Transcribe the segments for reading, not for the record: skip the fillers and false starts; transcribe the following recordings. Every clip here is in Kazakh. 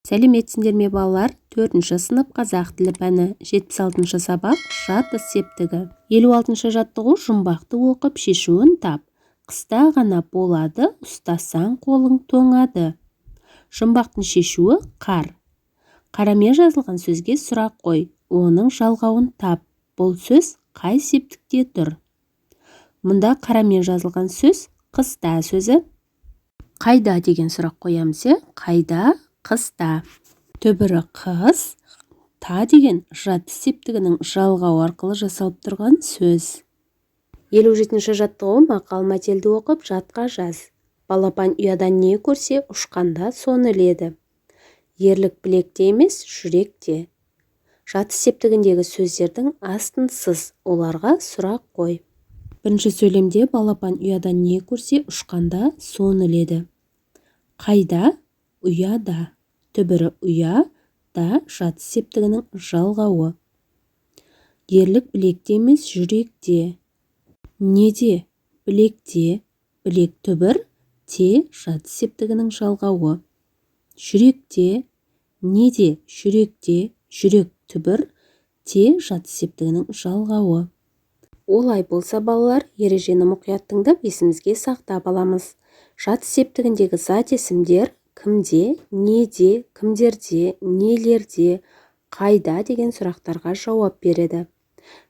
Сәлеметсіңдер ме балалар? 4-ші сынып қазақ тілі пәні, 76-шы сабақ жат іс септігі. 56-шы жаттығу жұмбақты оқып шешуін тап. Қыста ғана болады, ұстасаң қолың тоңады. Жұмбақтың шешуі қар. Қарамен жазылған сөзге сұрақ қой, оның жалғауын тап. Бұл сөз қай септікте тұр? Мұнда қарамен жазылған сөз қыста сөзі. Қайда деген сұрақ қоямыз. Қайда? Қыста. Түбірі қыс. Та деген жат септігінің жалғау арқылы жасалып тұрған сөз. 57-ші жаттығу мақал мәтелді оқып жатқа жаз. Балапан ұядан не көрсе ұшқанда соны іледі. Ерлік білекте емес, жүректе. Жат септігіндегі сөздердің астын сыз, оларға сұрақ қой. Бірінші сөйлемде балапан ұядан не көрсе ұшқанда соны іледі. Қайда? Ұяда. Түбірі ұя, да жат септігінің жалғауы. Ерлік білекте емес, жүректе. Неде? Білекте. Білек түбір, те жат септігінің жалғауы. Жүректе. Неде? Жүректе. Жүрек түбір, те жат септігінің жалғауы. Олай болса балалар, ережені мұқият тыңдап есімізге сақтап аламыз. Жат септігіндегі зат есімдер кімде, неде, кімдерде, нелерде, қайда деген сұрақтарға жауап береді.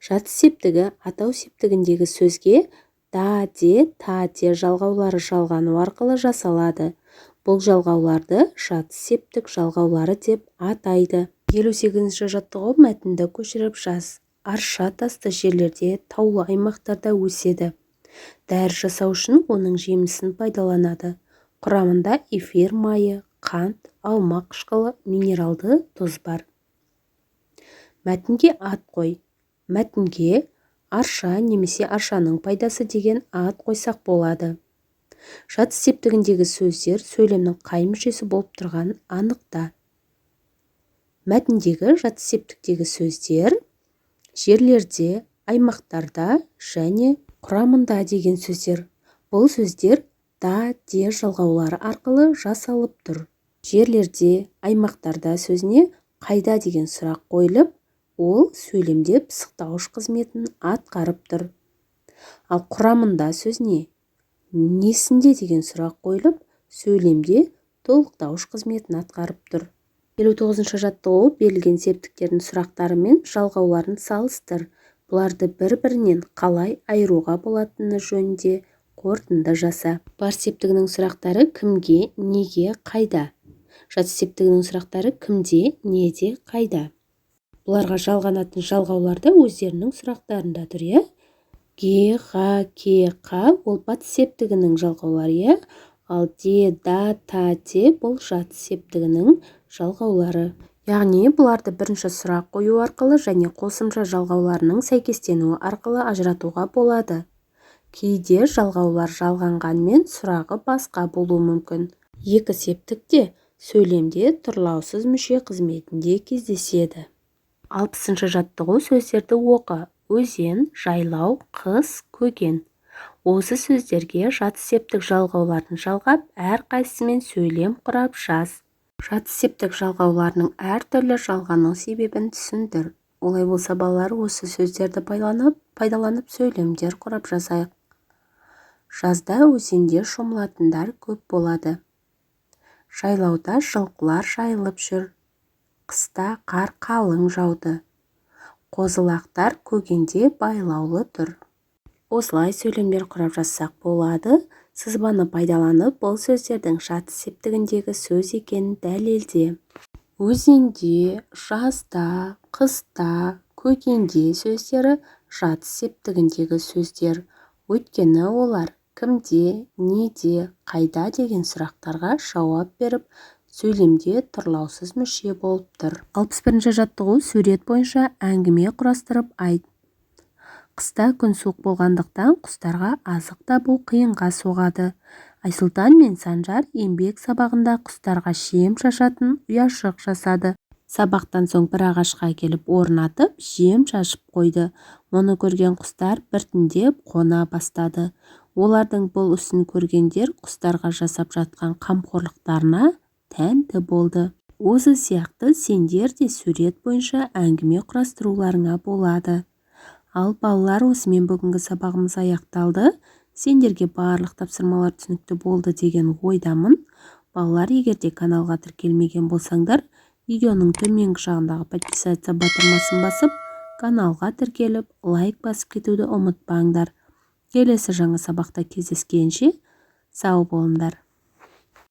Жат септігі атау септігіндегі сөзге да де, та де жалғаулары жалғану арқылы жасалады. Бұл жалғауларды жат септік жалғаулары деп атайды. 58-ші жаттығу мәтінді көшіріп жаз. Арша тасты жерлерде, таулы аймақтарда өседі. Дәрі жасау үшін оның жемісін пайдаланады. Құрамында эфир майы, қант, алма қышқылы, минералды тұз бар. Мәтінге ат қой. Мәтінге арша немесе аршаның пайдасы деген ат қойсақ болады. Жат септігіндегі сөздер сөйлемнің қай мүшесі болып тұрғанын анықта. Мәтіндегі жат септіктегі сөздер жерлерде, аймақтарда және құрамында деген сөздер. Бұл сөздер да, де жалғаулары арқылы жасалып тұр. Жерлерде, аймақтарда сөзіне қайда деген сұрақ қойылып, ол сөйлемде пысықтауыш қызметін атқарып тұр. Ал құрамында сөзіне несінде деген сұрақ қойылып, сөйлемде толықтауыш қызметін атқарып тұр. 59-шы жаттығу берілген септіктердің сұрақтары мен жалғауларын салыстыр. Бұларды бір-бірінен қалай айыруға болатыны жөнінде қорытынды жаса. Бар септігінің сұрақтары кімге, неге, қайда. Жат септігінің сұрақтары кімде, неде, қайда. Бұларға жалғанатын жалғауларда өздерінің сұрақтарында тұр. Ге, ға, ке, қа ол бат септігінің жалғаулары. Ал де, да, та, те бұл жат септігінің жалғаулары. Яғни бұларды бірінші сұрақ қою арқылы және қосымша жалғауларының сәйкестенуі арқылы ажыратуға болады. Кейде жалғаулар жалғанғанмен сұрағы басқа болуы мүмкін. Екі септік те сөйлемде тұрлаусыз мүше қызметінде кездеседі. 60-шы жаттығу сөздерді оқы. Өзен, жайлау, қыс, көген. Осы сөздерге жат септік жалғауларын жалғап, әрқайсысымен сөйлем құрап жаз. Жат септік жалғауларының әртүрлі жалғану себебін түсіндір. Олай болса балалар осы сөздерді пайдаланып сөйлемдер құрап жазайық. Жазда өзенде шомылатындар көп болады. Жайлауда жылқылар жайылып жүр. Қыста қар қалың жауды. Қозылақтар көгенде байлаулы тұр. Осылай сөйлемдер құрап жазсақ болады. Сызбаны пайдаланып, бұл сөздердің жат септігіндегі сөз екенін дәлелде. Өзенде, жазда, қыста, көгенде сөздері жат септігіндегі сөздер. Өйткені олар кімде, неде, қайда деген сұрақтарға жауап беріп, сөйлемде тұрлаусыз мүше болып тұр. 61-ші жаттығу сурет бойынша әңгіме құрастырып айт. Қыста күн суық болғандықтан құстарға азық табу қиынға соғады. Айсұлтан мен Санжар еңбек сабағында құстарға жем шашатын ұяшық жасады. Сабақтан соң бір ағашқа келіп орнатып, жем шашып қойды. Оны көрген құстар біртіндеп қона бастады. Олардың бұл ісін көргендер құстарға жасап жатқан қамқорлықтарына тәнті болды. осы сияқты сендер де сурет бойынша әңгіме құрастыруларыңа болады. Ал балалар, осымен бүгінгі сабағымыз аяқталды. Сендерге барлық тапсырмалар түсінікті болды деген ойдамын. Балалар, егер де каналға тіркелмеген болсаңдар, видеоның төменгі жағындағы подписаться батырмасын басып, каналға тіркеліп, лайк басып кетуді ұмытпаңдар. Келесі жаңа сабақта кездескенше сау болыңдар.